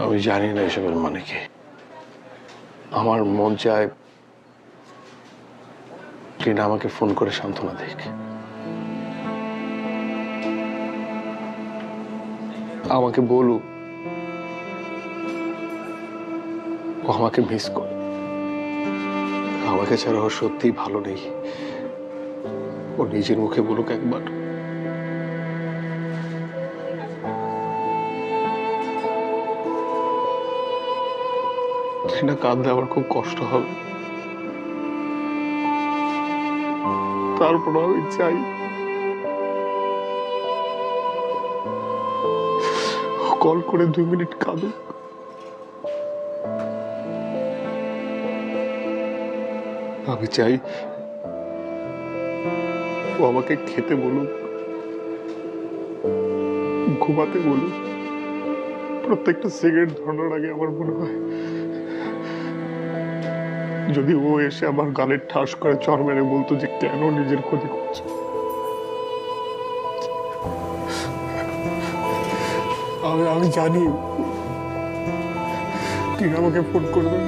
আমি জানি না এসবের মানে কি। আমার মন চায় টিনা আমাকে ফোন করে সান্ত্বনা দিক, আমাকে বলুক ও আমাকে মিস করে, আমাকে ছাড়া ও সত্যিই ভালো নেই। ও নিজের মুখে বলুক একবার। টিনা কাঁদলে আমার খুব কষ্ট হবে, তারপর আমি চাই কল করে 2 মিনিট কাঁদুক। আমি চাই ও আমাকে খেতে বলুক, ঘুমাতে বলুক। প্রত্যেকটা সিগারেট ধরানোর আগে আমার মনে হয় যদি ও এসে আমার গালের ঠাস করে চর মেরে বলতো যে কেন নিজের ক্ষতি করছো। আমি জানি তিনি আমাকে ফোন করবেন।